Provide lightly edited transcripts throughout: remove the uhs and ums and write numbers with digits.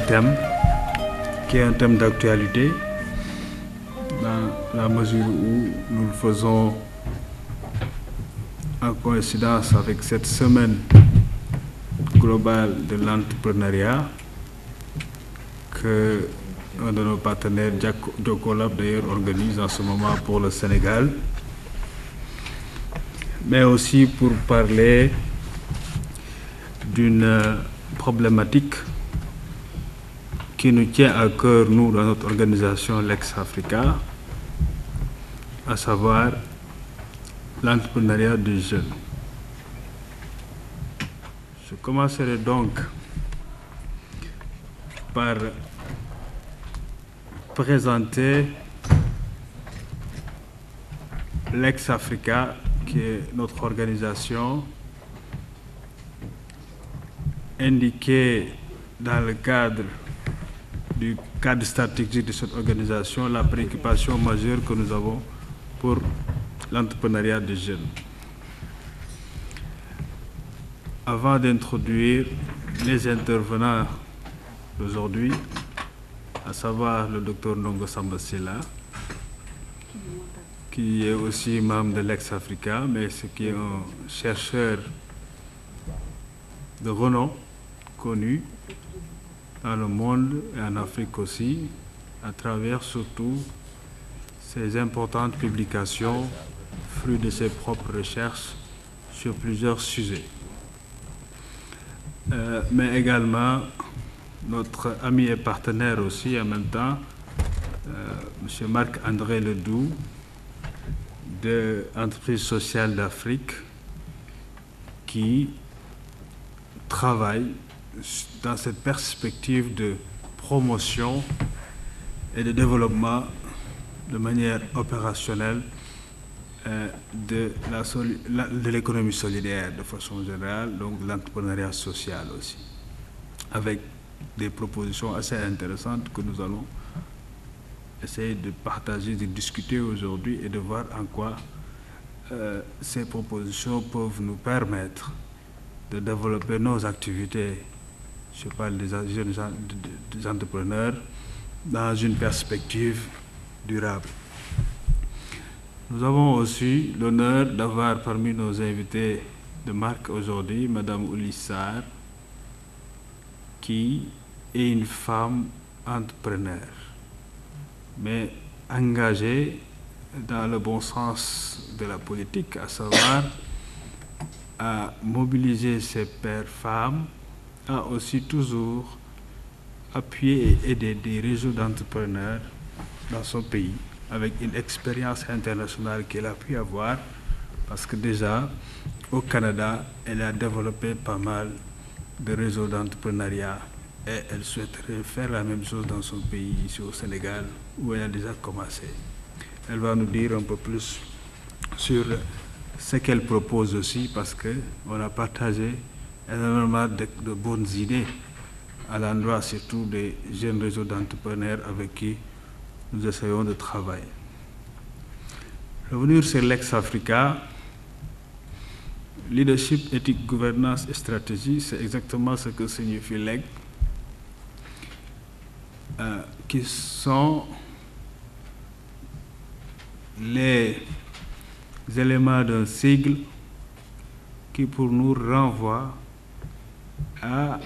thème qui est un thème d'actualité dans la mesure où nous le faisons en coïncidence avec cette semaine globale de l'entrepreneuriat que un de nos partenaires, Jocolab d'ailleurs, organise en ce moment pour le Sénégal, mais aussi pour parler d'une problématique qui nous tient à cœur, nous, dans notre organisation Lex Africa, à savoir l'entrepreneuriat des jeunes. Je commencerai donc par présenter Lex Africa, qui est notre organisation indiquée dans le cadre du cadre stratégique de cette organisation, la préoccupation majeure que nous avons pour l'entrepreneuriat des jeunes. Avant d'introduire les intervenants d'aujourd'hui, à savoir le docteur Ndongo Samba Sylla, qui est aussi membre de Lex Africa, mais qui est un chercheur de renom, connu dans le monde et en Afrique aussi, à travers surtout ses importantes publications, fruits de ses propres recherches sur plusieurs sujets. Mais également notre ami et partenaire aussi en même temps, M. Marc-André Ledoux, de l'entreprise sociale d'Afrique, qui travaille dans cette perspective de promotion et de développement de manière opérationnelle de l'économie solidaire de façon générale, donc l'entrepreneuriat social aussi, avec des propositions assez intéressantes que nous allons essayer de partager, de discuter aujourd'hui et de voir en quoi ces propositions peuvent nous permettre de développer nos activités, je parle des jeunes des entrepreneurs, dans une perspective durable. Nous avons aussi l'honneur d'avoir parmi nos invités de marque aujourd'hui, Madame Oulissar, qui est une femme entrepreneur, mais engagée dans le bon sens de la politique, à savoir à mobiliser ses pairs femmes, a aussi toujours appuyé et aidé des réseaux d'entrepreneurs dans son pays, avec une expérience internationale qu'elle a pu avoir, parce que déjà, au Canada, elle a développé pas mal de réseaux d'entrepreneuriat et elle souhaiterait faire la même chose dans son pays, ici au Sénégal, où elle a déjà commencé. Elle va nous dire un peu plus sur ce qu'elle propose aussi, parce qu'on a partagé énormément de bonnes idées à l'endroit surtout des jeunes réseaux d'entrepreneurs avec qui nous essayons de travailler. Revenir sur Lex Africa, leadership, éthique, gouvernance et stratégie, c'est exactement ce que signifie LEG, qui sont les éléments d'un sigle qui pour nous renvoie à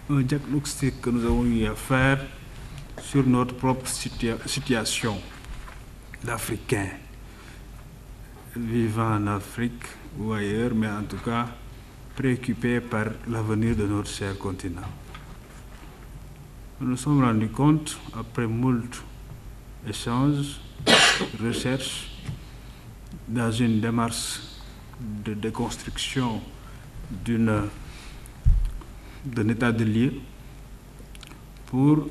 un diagnostic que nous avons eu à faire sur notre propre situation d'Africains vivant en Afrique ou ailleurs, mais en tout cas préoccupés par l'avenir de notre cher continent. Nous nous sommes rendus compte, après moult échanges, recherches, dans une démarche de déconstruction d'un état de lieu, pour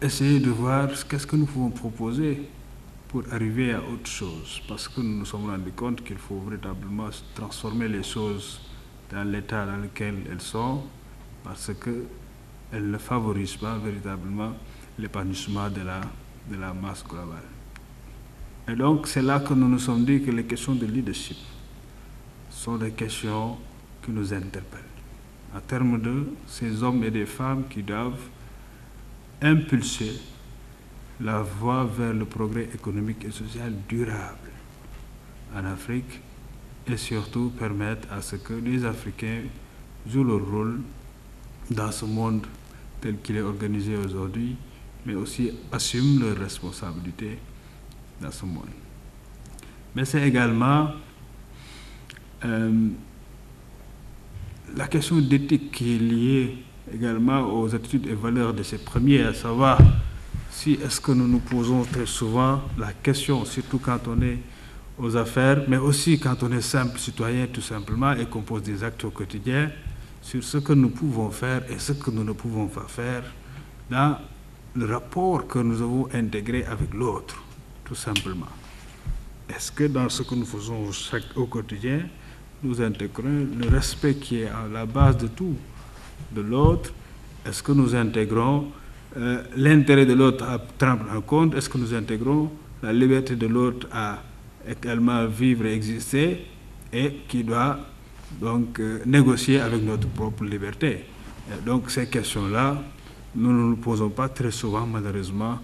essayer de voir qu'est-ce que nous pouvons proposer pour arriver à autre chose, parce que nous nous sommes rendus compte qu'il faut véritablement transformer les choses dans l'état dans lequel elles sont, parce qu'elles ne favorisent pas véritablement l'épanouissement de la masse globale. Et donc c'est là que nous nous sommes dit que les questions de leadership sont des questions qui nous interpellent. en termes de ces hommes et des femmes qui doivent impulser la voie vers le progrès économique et social durable en Afrique et surtout permettre à ce que les Africains jouent leur rôle dans ce monde tel qu'il est organisé aujourd'hui, mais aussi assument leurs responsabilités dans ce monde. Mais c'est également la question d'éthique qui est liée également aux attitudes et valeurs de ces premiers, à savoir si est-ce que nous nous posons très souvent la question, surtout quand on est aux affaires, mais aussi quand on est simple citoyen tout simplement et qu'on pose des actes au quotidien, sur ce que nous pouvons faire et ce que nous ne pouvons pas faire dans le rapport que nous avons intégré avec l'autre, tout simplement. Est-ce que dans ce que nous faisons au quotidien, nous intégrons le respect qui est à la base de tout, de l'autre? Est-ce que nous intégrons l'intérêt de l'autre à prendre en compte? Est-ce que nous intégrons la liberté de l'autre à également vivre et exister et qui doit donc négocier avec notre propre liberté? Et donc ces questions-là, nous ne nous posons pas très souvent malheureusement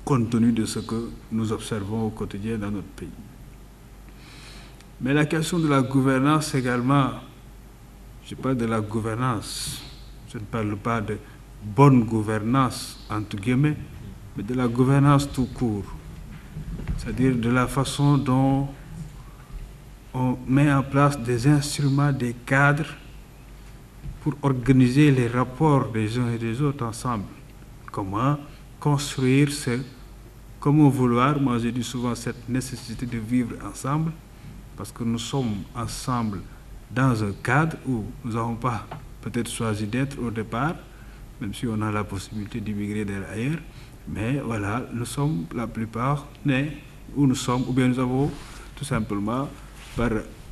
compte tenu de ce que nous observons au quotidien dans notre pays. Mais la question de la gouvernance également, je parle de la gouvernance, je ne parle pas de bonne gouvernance entre guillemets, mais de la gouvernance tout court, c'est-à-dire de la façon dont on met en place des instruments, des cadres pour organiser les rapports des uns et des autres ensemble. Comment construire comment vouloir, moi je dis souvent cette nécessité de vivre ensemble, parce que nous sommes ensemble dans un cadre où nous n'avons pas peut-être choisi d'être au départ, même si on a la possibilité d'immigrer ailleurs, mais voilà, nous sommes la plupart nés où nous sommes, ou bien nous avons tout simplement,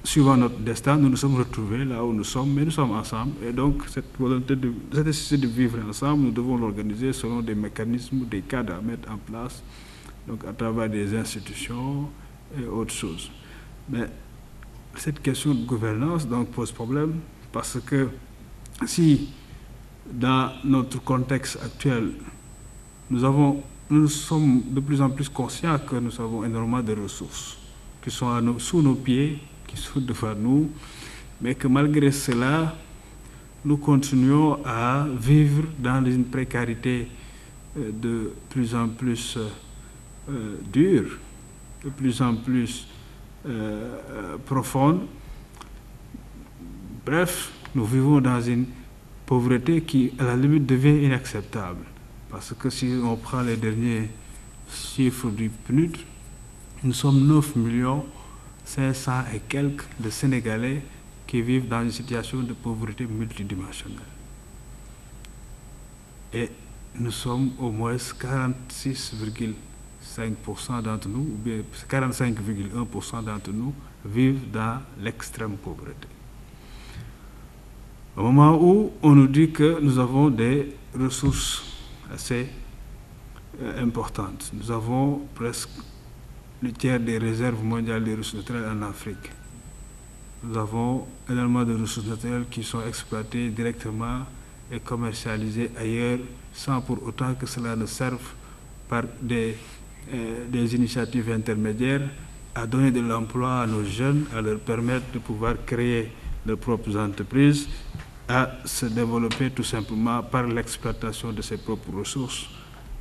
suivant notre destin, nous nous sommes retrouvés là où nous sommes, mais nous sommes ensemble, et donc cette volonté cette nécessité de vivre ensemble, nous devons l'organiser selon des mécanismes, des cadres à mettre en place, donc à travers des institutions et autres choses. Mais cette question de gouvernance donc pose problème parce que si dans notre contexte actuel, nous sommes de plus en plus conscients que nous avons énormément de ressources qui sont sous nos pieds, qui sont devant nous, mais que malgré cela, nous continuons à vivre dans une précarité de plus en plus dure, de plus en plus profonde. Bref, nous vivons dans une pauvreté qui, à la limite, devient inacceptable. Parce que si on prend les derniers chiffres du PNUD, nous sommes 9 500 000 et quelques de Sénégalais qui vivent dans une situation de pauvreté multidimensionnelle. Et nous sommes au moins 46,5% d'entre nous, ou bien 45,1% d'entre nous vivent dans l'extrême pauvreté. Au moment où on nous dit que nous avons des ressources assez importantes, nous avons presque le tiers des réserves mondiales des ressources naturelles en Afrique. Nous avons énormément de ressources naturelles qui sont exploitées directement et commercialisées ailleurs sans pour autant que cela ne serve par des initiatives intermédiaires à donner de l'emploi à nos jeunes, à leur permettre de pouvoir créer leurs propres entreprises, à se développer tout simplement par l'exploitation de ses propres ressources,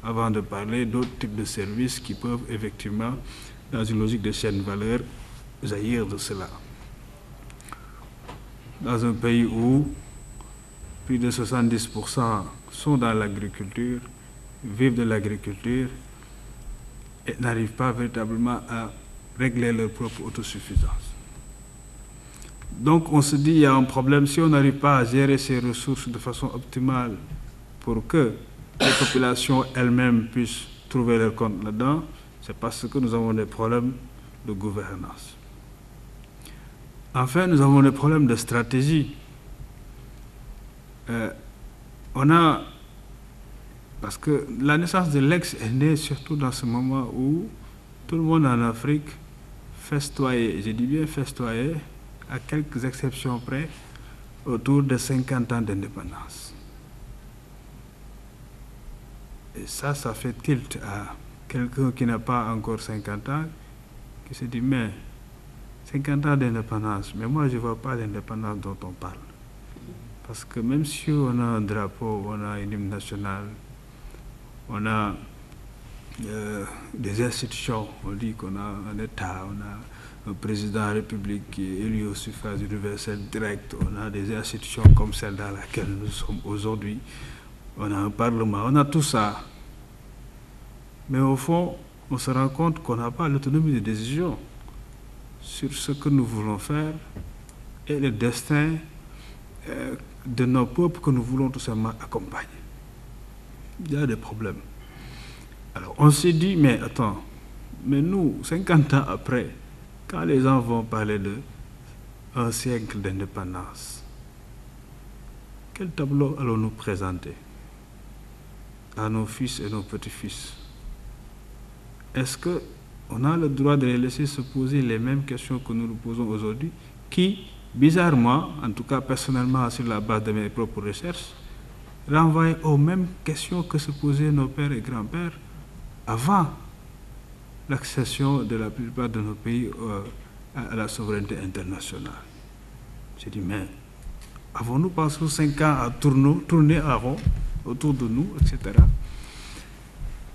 avant de parler d'autres types de services qui peuvent effectivement, dans une logique de chaîne de valeur, jaillir de cela. Dans un pays où plus de 70% sont dans l'agriculture, vivent de l'agriculture et n'arrivent pas véritablement à régler leur propre autosuffisance. Donc on se dit qu'il y a un problème si on n'arrive pas à gérer ces ressources de façon optimale pour que les populations elles-mêmes puissent trouver leur compte là-dedans, c'est parce que nous avons des problèmes de gouvernance. Enfin, nous avons des problèmes de stratégie. Parce que la naissance de l'ex est née surtout dans ce moment où tout le monde en Afrique festoyait, je dis bien festoyait, à quelques exceptions près, autour de 50 ans d'indépendance. Et ça fait tilt à quelqu'un qui n'a pas encore 50 ans, qui se dit, mais 50 ans d'indépendance, mais moi je ne vois pas l'indépendance dont on parle. Parce que même si on a un drapeau, on a une hymne nationale, on a des institutions, on dit qu'on a un État, on a un président de la République qui est élu au suffrage universel direct, on a des institutions comme celle dans laquelle nous sommes aujourd'hui, on a un parlement, on a tout ça. Mais au fond, on se rend compte qu'on n'a pas l'autonomie de décision sur ce que nous voulons faire et le destin de nos peuples que nous voulons tout simplement accompagner. Il y a des problèmes. Alors on s'est dit, mais attends, mais nous, 50 ans après, quand les gens vont parler d'un siècle d'indépendance, quel tableau allons-nous présenter à nos fils et nos petits-fils? Est-ce qu'on a le droit de les laisser se poser les mêmes questions que nous nous posons aujourd'hui, qui, bizarrement, en tout cas personnellement sur la base de mes propres recherches, renvoient aux mêmes questions que se posaient nos pères et grands-pères avant l'accession de la plupart de nos pays à la souveraineté internationale. J'ai dit, mais avons-nous passé 5 ans à tourner à rond autour de nous, etc.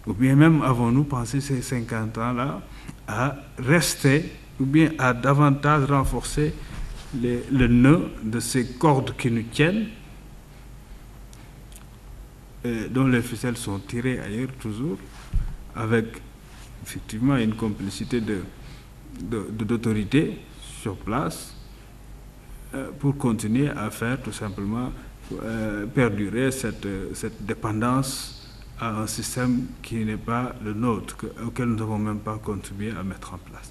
Ou bien même avons-nous passé ces 50 ans-là à rester, ou bien à davantage renforcer le nœud de ces cordes qui nous tiennent, dont les ficelles sont tirées ailleurs toujours, avec effectivement une complicité d'autorité sur place, pour continuer à faire tout simplement perdurer cette dépendance à un système qui n'est pas le nôtre, auquel nous n'avons même pas contribué à mettre en place.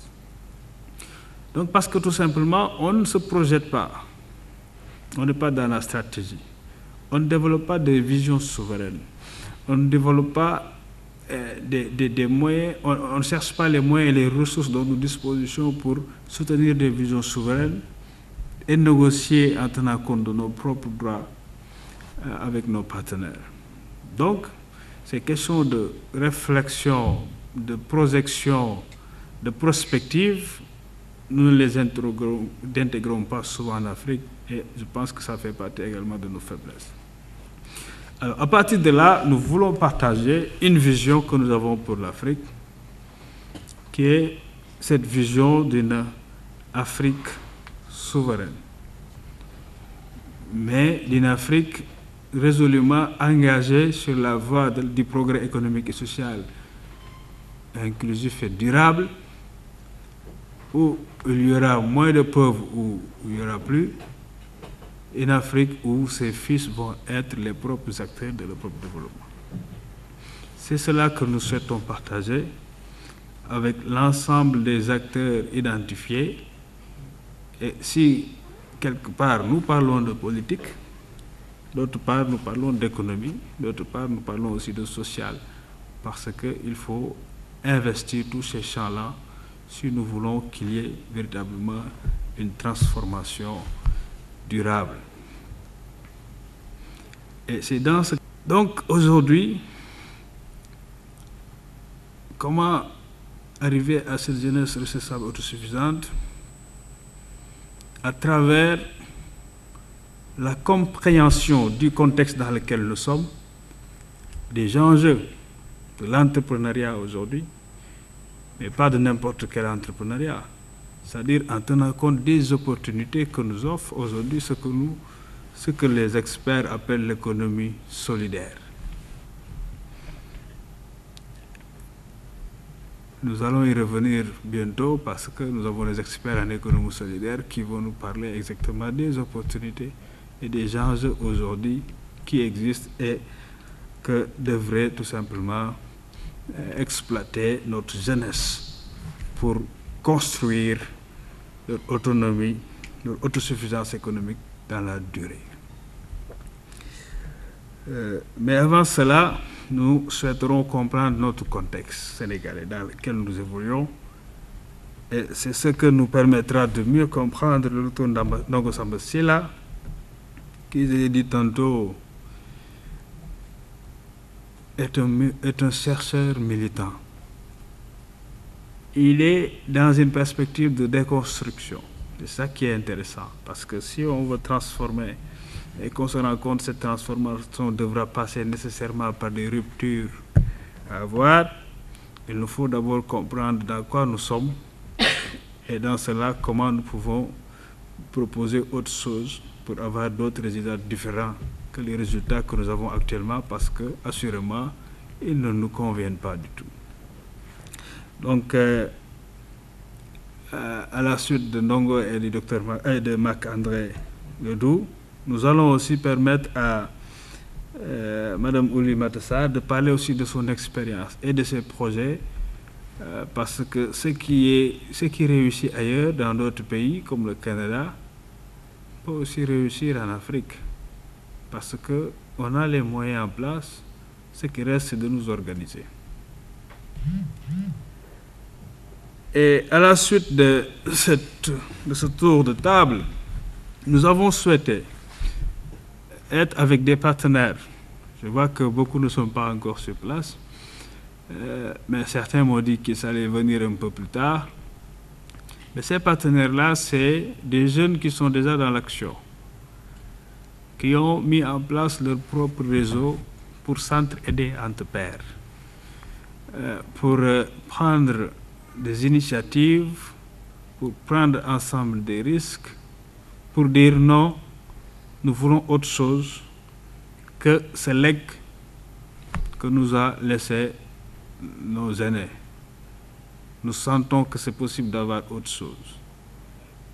Donc parce que tout simplement, on ne se projette pas, on n'est pas dans la stratégie, on ne développe pas des visions souveraines, on ne développe pas des moyens, on ne cherche pas les moyens et les ressources dont nous disposons pour soutenir des visions souveraines et négocier en tenant compte de nos propres droits avec nos partenaires. Donc, ces questions de réflexion, de projection, de prospective, nous ne les intégrons pas souvent en Afrique et je pense que ça fait partie également de nos faiblesses. Alors, à partir de là, nous voulons partager une vision que nous avons pour l'Afrique, qui est cette vision d'une Afrique souveraine, mais d'une Afrique résolument engagée sur la voie du progrès économique et social inclusif et durable, où il y aura moins de pauvres ou il n'y aura plus, une Afrique où ses fils vont être les propres acteurs de leur propre développement. C'est cela que nous souhaitons partager avec l'ensemble des acteurs identifiés. Et si quelque part nous parlons de politique, d'autre part nous parlons d'économie, d'autre part nous parlons aussi de social, parce qu'il faut investir tous ces champs-là si nous voulons qu'il y ait véritablement une transformation durable. Et c'est dans ce... Donc aujourd'hui, comment arriver à cette jeunesse responsable autosuffisante? À travers la compréhension du contexte dans lequel nous sommes, des enjeux de l'entrepreneuriat aujourd'hui, mais pas de n'importe quel entrepreneuriat, c'est-à-dire en tenant compte des opportunités que nous offre aujourd'hui ce que les experts appellent l'économie solidaire. Nous allons y revenir bientôt parce que nous avons des experts en économie solidaire qui vont nous parler exactement des opportunités et des enjeux aujourd'hui qui existent et que devrait tout simplement exploiter notre jeunesse pour construire leur autonomie, leur autosuffisance économique dans la durée. Mais avant cela, nous souhaiterons comprendre notre contexte sénégalais dans lequel nous évoluons. Et c'est ce que nous permettra de mieux comprendre le retour d'Nongo Samba Sylla qui, je l'ai dit tantôt, est un chercheur militant. Il est dans une perspective de déconstruction. C'est ça qui est intéressant, parce que si on veut transformer et qu'on se rend compte que cette transformation devra passer nécessairement par des ruptures à avoir, il nous faut d'abord comprendre dans quoi nous sommes et dans cela comment nous pouvons proposer autre chose pour avoir d'autres résultats différents que les résultats que nous avons actuellement, parce que assurément ils ne nous conviennent pas du tout. Donc à la suite de Ndongo et du docteur de Marc-André Ledoux, nous allons aussi permettre à Madame Oulimata Sarr de parler aussi de son expérience et de ses projets, parce que ce qui réussit ailleurs, dans d'autres pays comme le Canada, peut aussi réussir en Afrique, parce qu'on a les moyens en place. Ce qui reste, c'est de nous organiser. Et à la suite de ce tour de table, nous avons souhaité être avec des partenaires. Je vois que beaucoup ne sont pas encore sur place, mais certains m'ont dit qu'ils allaient venir un peu plus tard. Mais ces partenaires-là, c'est des jeunes qui sont déjà dans l'action, qui ont mis en place leur propre réseau pour s'entraider entre pairs, pour prendre des initiatives, pour prendre ensemble des risques, pour dire non, nous voulons autre chose que ce legs que nous a laissé nos aînés. Nous sentons que c'est possible d'avoir autre chose.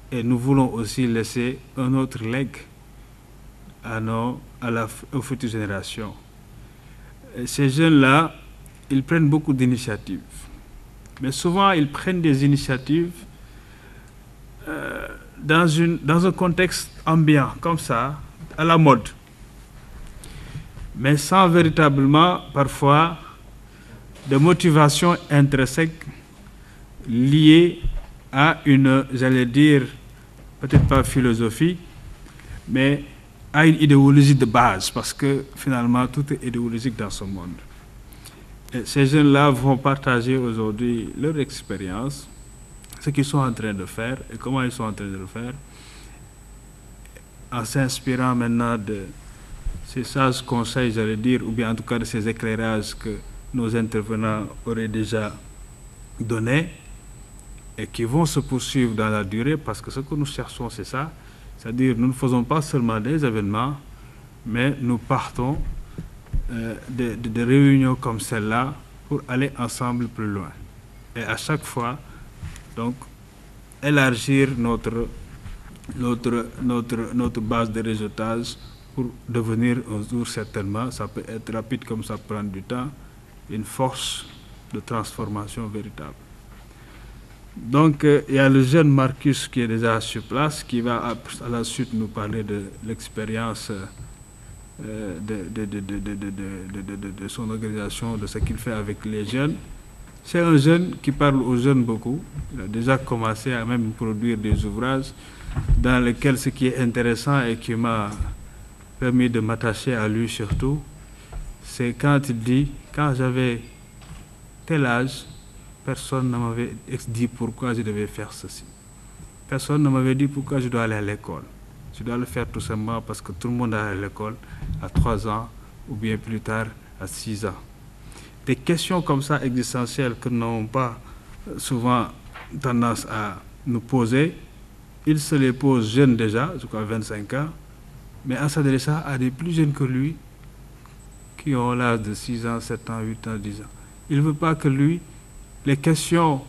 Et nous voulons aussi laisser un autre legs aux futures générations. Et ces jeunes-là, ils prennent beaucoup d'initiatives. Mais souvent, ils prennent des initiatives dans un contexte ambiant, comme ça, à la mode. Mais sans véritablement, parfois, de motivation intrinsèque liée à une, j'allais dire, peut-être pas philosophie, mais à une idéologie de base, parce que finalement, tout est idéologique dans ce monde. Et ces jeunes-là vont partager aujourd'hui leur expérience, ce qu'ils sont en train de faire et comment ils sont en train de le faire, en s'inspirant maintenant de ces sages conseils, j'allais dire, ou bien en tout cas de ces éclairages que nos intervenants auraient déjà donnés et qui vont se poursuivre dans la durée, parce que ce que nous cherchons, c'est ça, c'est-à-dire nous ne faisons pas seulement des événements, mais nous partons de réunions comme celle-là pour aller ensemble plus loin. Et à chaque fois, donc, élargir notre base de réseautage pour devenir un jour certainement, ça peut être rapide comme ça prend du temps, une force de transformation véritable. Donc, il y a le jeune Marcus qui est déjà sur place, qui va à la suite nous parler de l'expérience de son organisation, de ce qu'il fait avec les jeunes. C'est un jeune qui parle aux jeunes beaucoup. Il a déjà commencé à même produire des ouvrages dans lesquels ce qui est intéressant et qui m'a permis de m'attacher à lui surtout, c'est quand il dit, quand j'avais tel âge, personne ne m'avait dit pourquoi je devais faire ceci. Personne ne m'avait dit pourquoi je dois aller à l'école. Je dois le faire tout simplement parce que tout le monde allait à l'école à 3 ans ou bien plus tard à 6 ans. Des questions comme ça existentielles que nous n'avons pas souvent tendance à nous poser, il se les pose jeune déjà, je crois 25 ans, mais en s'adressant à des plus jeunes que lui, qui ont l'âge de 6 ans, 7 ans, 8 ans, 10 ans. Il ne veut pas que lui, les questions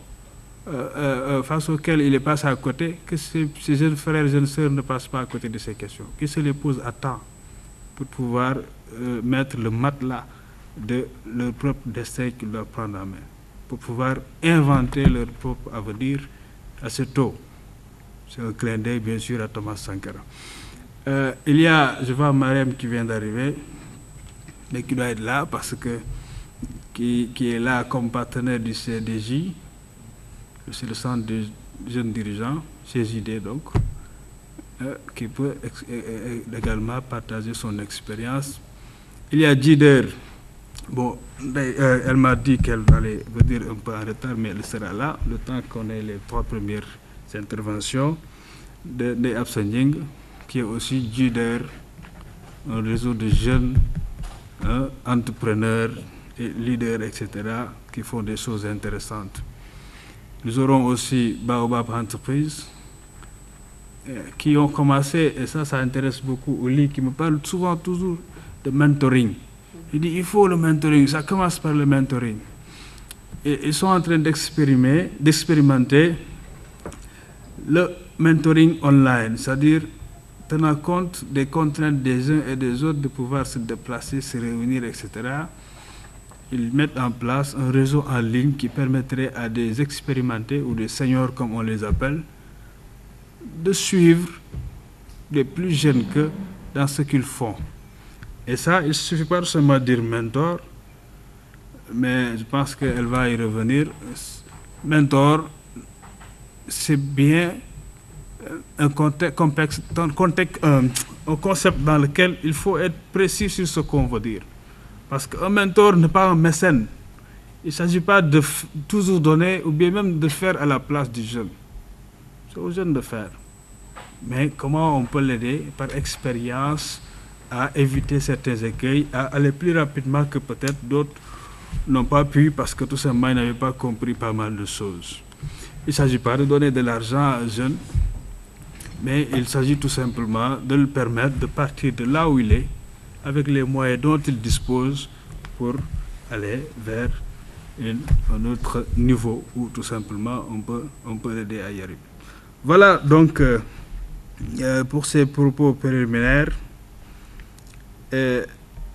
face auxquelles il est passé à côté, que ses jeunes frères et jeunes sœurs ne passent pas à côté de ces questions, qu'ils se les posent à temps pour pouvoir mettre le matelas de leur propre destin qu'ils doivent prendre en main, pour pouvoir inventer leur propre avenir assez tôt. C'est un clin d'œil, bien sûr, à Thomas Sankara. Il y a, je vois Marem qui vient d'arriver, mais qui doit être là parce que qui est là comme partenaire du CDJ, c'est le centre des jeunes dirigeants, CJD donc. qui peut également partager son expérience. Il y a Jider. Bon, elle m'a dit qu'elle allait venir un peu en retard, mais elle sera là, le temps qu'on ait les 3 premières interventions de Absanying, qui est aussi Jider, un réseau de jeunes entrepreneurs et leaders, etc., qui font des choses intéressantes. Nous aurons aussi Baobab Entreprises, qui ont commencé, et ça intéresse beaucoup Oli, qui me parle souvent toujours de mentoring. Il dit, il faut le mentoring, ça commence par le mentoring. Et ils sont en train d'expérimenter le mentoring online, c'est-à-dire tenant compte des contraintes des uns et des autres de pouvoir se déplacer, se réunir, etc. Ils mettent en place un réseau en ligne qui permettrait à des expérimentés ou des seniors, comme on les appelle, de suivre les plus jeunes qu'eux dans ce qu'ils font. Et ça, il ne suffit pas seulement de dire mentor, mais je pense qu'elle va y revenir. Mentor, c'est bien un concept dans lequel il faut être précis sur ce qu'on veut dire. Parce qu'un mentor n'est pas un mécène. Il ne s'agit pas de toujours donner ou bien même de faire à la place du jeune. C'est aux jeunes de faire. Mais comment on peut l'aider par expérience à éviter certains écueils, à aller plus rapidement que peut-être d'autres n'ont pas pu parce que tout simplement ils n'avaient pas compris pas mal de choses. Il ne s'agit pas de donner de l'argent à un jeune, mais il s'agit tout simplement de lui permettre de partir de là où il est, avec les moyens dont il dispose pour aller vers un autre niveau où tout simplement on peut l'aider à y arriver. Voilà donc pour ces propos préliminaires. Et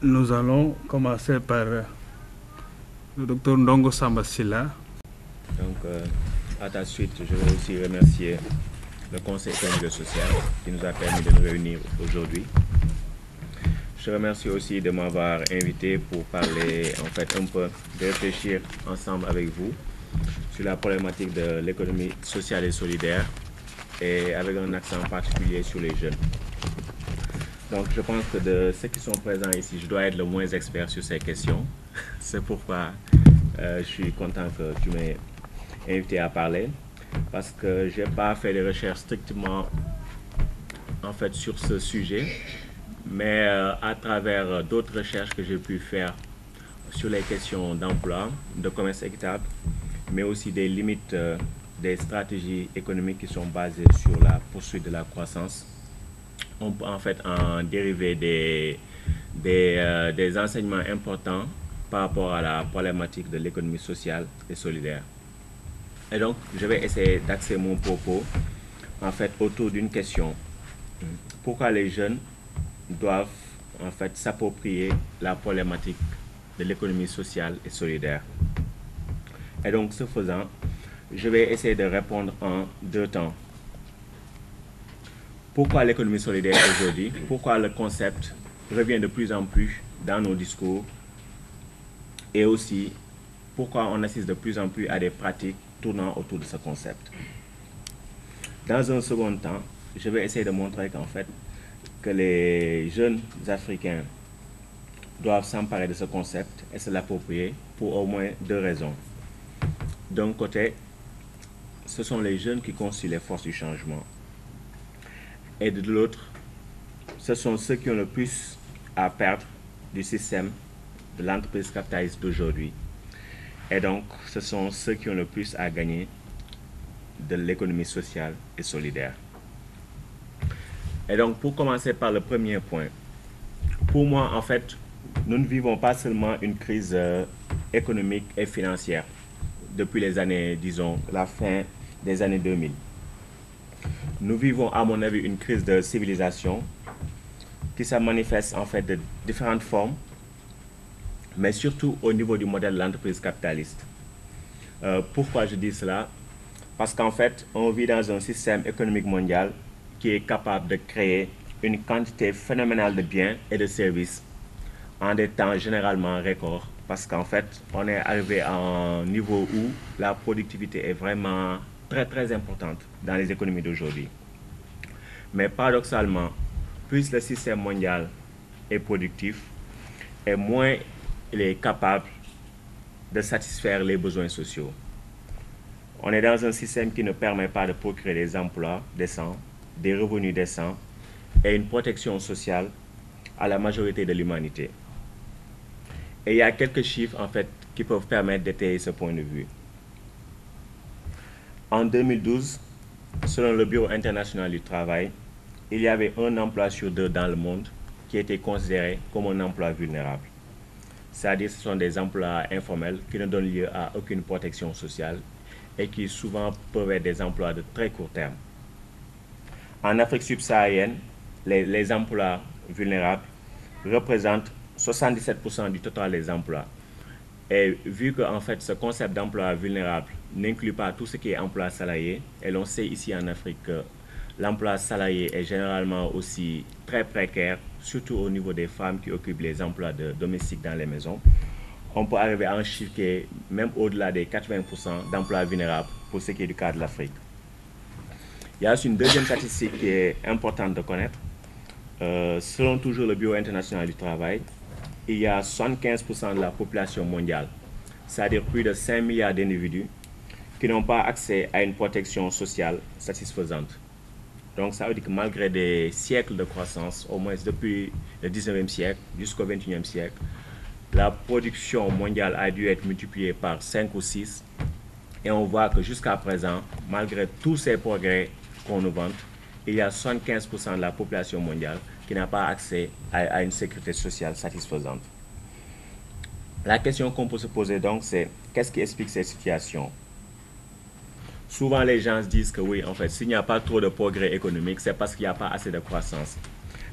nous allons commencer par le docteur Ndongo Samba Sylla. Donc, à ta suite, je veux aussi remercier le Conseil économique et social qui nous a permis de nous réunir aujourd'hui. Je remercie aussi de m'avoir invité pour parler, en fait, un peu, de réfléchir ensemble avec vous sur la problématique de l'économie sociale et solidaire et avec un accent particulier sur les jeunes. Donc, je pense que de ceux qui sont présents ici, je dois être le moins expert sur ces questions. C'est pourquoi je suis content que tu m'aies invité à parler, parce que je n'ai pas fait des recherches strictement en fait, sur ce sujet, mais à travers d'autres recherches que j'ai pu faire sur les questions d'emploi, de commerce équitable, mais aussi des limites des stratégies économiques qui sont basées sur la poursuite de la croissance. On peut en fait en dériver des enseignements importants par rapport à la problématique de l'économie sociale et solidaire. Et donc, je vais essayer d'axer mon propos en fait autour d'une question. Pourquoi les jeunes doivent en fait s'approprier la problématique de l'économie sociale et solidaire? Et donc, ce faisant, je vais essayer de répondre en 2 temps. Pourquoi l'économie solidaire aujourd'hui? Pourquoi le concept revient de plus en plus dans nos discours? Et aussi, pourquoi on assiste de plus en plus à des pratiques tournant autour de ce concept? Dans un second temps, je vais essayer de montrer qu'en fait, que les jeunes Africains doivent s'emparer de ce concept et se l'approprier pour au moins 2 raisons. D'un côté, ce sont les jeunes qui constituent les forces du changement. Et de l'autre, ce sont ceux qui ont le plus à perdre du système de l'entreprise capitaliste d'aujourd'hui. Et donc, ce sont ceux qui ont le plus à gagner de l'économie sociale et solidaire. Et donc, pour commencer par le premier point, pour moi, en fait, nous ne vivons pas seulement une crise économique et financière depuis les années, disons, la fin des années 2000. Nous vivons, à mon avis, une crise de civilisation qui se manifeste en fait de différentes formes, mais surtout au niveau du modèle de l'entreprise capitaliste. Pourquoi je dis cela? Parce qu'en fait, on vit dans un système économique mondial qui est capable de créer une quantité phénoménale de biens et de services en des temps généralement records, parce qu'en fait, on est arrivé à un niveau où la productivité est vraiment très très importante dans les économies d'aujourd'hui. Mais paradoxalement, plus le système mondial est productif, et moins il est capable de satisfaire les besoins sociaux. On est dans un système qui ne permet pas de procréer des emplois décents, des revenus décents et une protection sociale à la majorité de l'humanité. Et il y a quelques chiffres en fait qui peuvent permettre d'étayer ce point de vue. En 2012, selon le Bureau international du travail, il y avait un emploi sur 2 dans le monde qui était considéré comme un emploi vulnérable. C'est-à-dire que ce sont des emplois informels qui ne donnent lieu à aucune protection sociale et qui souvent peuvent être des emplois de très court terme. En Afrique subsaharienne, les emplois vulnérables représentent 77% du total des emplois. Et vu que en fait, ce concept d'emploi vulnérable n'inclut pas tout ce qui est emploi salarié, et l'on sait ici en Afrique que l'emploi salarié est généralement aussi très précaire, surtout au niveau des femmes qui occupent les emplois domestiques dans les maisons, on peut arriver à un chiffre qui est même au-delà des 80% d'emplois vulnérables pour ce qui est du cas de l'Afrique. Il y a aussi une deuxième statistique qui est importante de connaître. Selon toujours le Bureau international du travail, il y a 75% de la population mondiale, c'est-à-dire plus de 5 milliards d'individus, qui n'ont pas accès à une protection sociale satisfaisante. Donc ça veut dire que malgré des siècles de croissance, au moins depuis le 19e siècle jusqu'au 21e siècle, la production mondiale a dû être multipliée par 5 ou 6. Et on voit que jusqu'à présent, malgré tous ces progrès qu'on nous vante, il y a 75% de la population mondiale qui n'a pas accès à une sécurité sociale satisfaisante. La question qu'on peut se poser donc, c'est qu'est-ce qui explique cette situation? Souvent, les gens se disent que oui, en fait, s'il n'y a pas trop de progrès économique, c'est parce qu'il n'y a pas assez de croissance.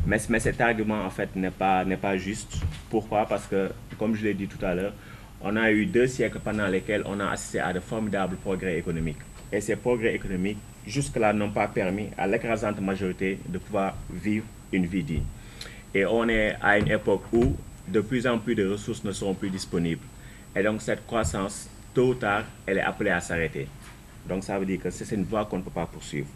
Mais cet argument, en fait, n'est pas juste. Pourquoi? Parce que, comme je l'ai dit tout à l'heure, on a eu 2 siècles pendant lesquels on a assisté à de formidables progrès économiques. Et ces progrès économiques, jusque-là, n'ont pas permis à l'écrasante majorité de pouvoir vivre une vie digne. Et on est à une époque où de plus en plus de ressources ne seront plus disponibles. Et donc, cette croissance, tôt ou tard, elle est appelée à s'arrêter. Donc, ça veut dire que c'est une voie qu'on ne peut pas poursuivre.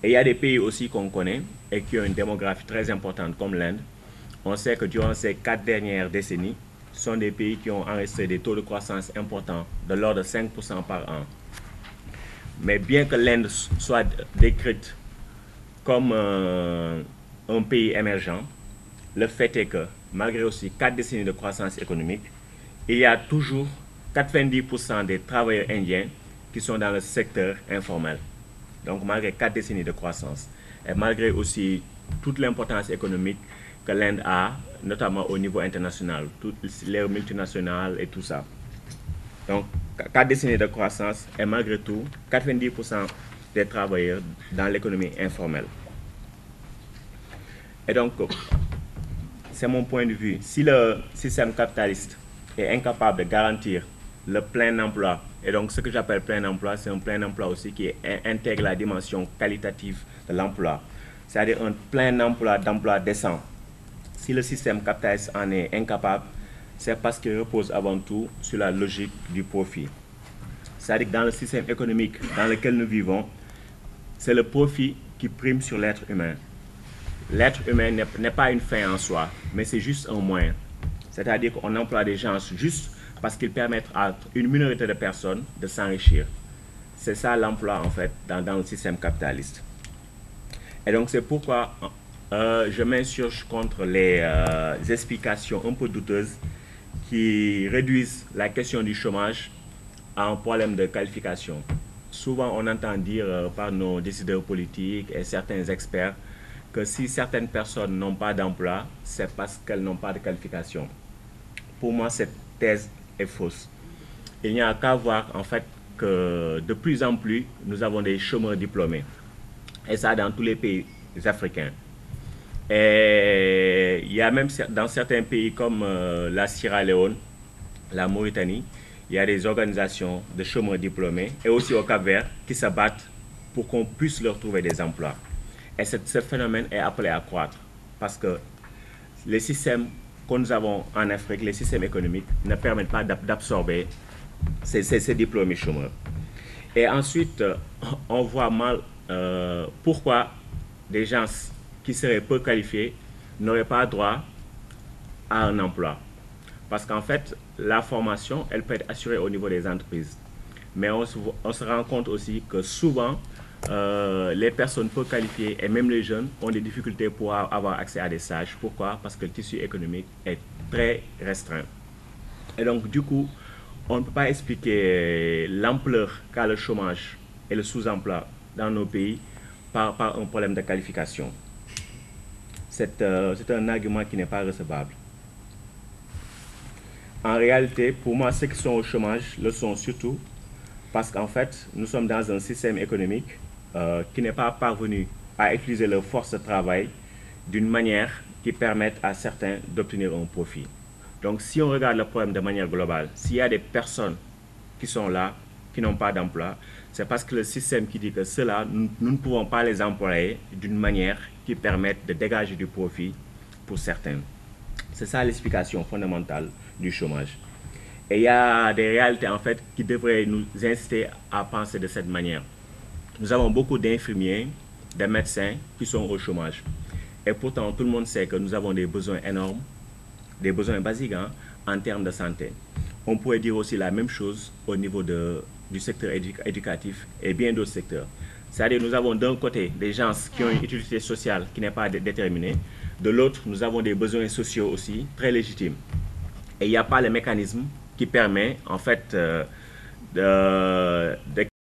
Et il y a des pays aussi qu'on connaît et qui ont une démographie très importante, comme l'Inde. On sait que durant ces 4 dernières décennies, ce sont des pays qui ont enregistré des taux de croissance importants, de l'ordre de 5% par an. Mais bien que l'Inde soit décrite comme un pays émergent, le fait est que, malgré aussi 4 décennies de croissance économique, il y a toujours 90% des travailleurs indiens qui sont dans le secteur informel. Donc malgré 4 décennies de croissance, et malgré aussi toute l'importance économique que l'Inde a, notamment au niveau international, toutes les multinationales et tout ça. Donc 4 décennies de croissance et malgré tout, 90% des travailleurs dans l'économie informelle. Et donc, c'est mon point de vue. Si le système capitaliste est incapable de garantir le plein emploi, et donc ce que j'appelle plein emploi, c'est un plein emploi aussi qui intègre la dimension qualitative de l'emploi, c'est-à-dire un plein emploi d'emploi décent. Si le système capitaliste en est incapable, c'est parce qu'il repose avant tout sur la logique du profit. C'est-à-dire que dans le système économique dans lequel nous vivons, c'est le profit qui prime sur l'être humain. L'être humain n'est pas une fin en soi, mais c'est juste un moyen. C'est-à-dire qu'on emploie des gens juste parce qu'ils permettent à une minorité de personnes de s'enrichir. C'est ça l'emploi en fait dans le système capitaliste. Et donc c'est pourquoi je m'insurge contre les explications un peu douteuses qui réduisent la question du chômage à un problème de qualification. Souvent on entend dire par nos décideurs politiques et certains experts que si certaines personnes n'ont pas d'emploi, c'est parce qu'elles n'ont pas de qualification. Pour moi, cette thèse est fausse. Il n'y a qu'à voir en fait que de plus en plus, nous avons des chômeurs diplômés. Et ça dans tous les pays africains. Et il y a même dans certains pays comme la Sierra Leone, la Mauritanie, il y a des organisations de chômeurs diplômés et aussi au Cap-Vert qui se battent pour qu'on puisse leur trouver des emplois. Et ce phénomène est appelé à croître parce que les systèmes que nous avons en Afrique, les systèmes économiques, ne permettent pas d'absorber ces diplômés chômeurs. Et ensuite, on voit mal pourquoi des gens qui seraient peu qualifiés n'auraient pas droit à un emploi. Parce qu'en fait, la formation, elle peut être assurée au niveau des entreprises. Mais on se rend compte aussi que souvent, les personnes peu qualifiées et même les jeunes ont des difficultés pour avoir accès à des stages. Pourquoi? Parce que le tissu économique est très restreint. Et donc, du coup, on ne peut pas expliquer l'ampleur qu'a le chômage et le sous-emploi dans nos pays par un problème de qualification. C'est un argument qui n'est pas recevable. En réalité, pour moi, ceux qui sont au chômage le sont surtout parce qu'en fait, nous sommes dans un système économique qui n'est pas parvenu à utiliser leur force de travail d'une manière qui permette à certains d'obtenir un profit. Donc, si on regarde le problème de manière globale, s'il y a des personnes qui sont là, qui n'ont pas d'emploi, c'est parce que le système qui dit que ceux-là, nous ne pouvons pas les employer d'une manière qui permette de dégager du profit pour certains. C'est ça l'explication fondamentale du chômage. Et il y a des réalités en fait qui devraient nous inciter à penser de cette manière. Nous avons beaucoup d'infirmiers, de médecins qui sont au chômage. Et pourtant, tout le monde sait que nous avons des besoins énormes, des besoins basiques en termes de santé. On pourrait dire aussi la même chose au niveau du secteur éducatif et bien d'autres secteurs. C'est-à-dire nous avons d'un côté des gens qui ont une utilité sociale qui n'est pas déterminée. De l'autre, nous avons des besoins sociaux aussi très légitimes. Et il n'y a pas le mécanisme qui permet en fait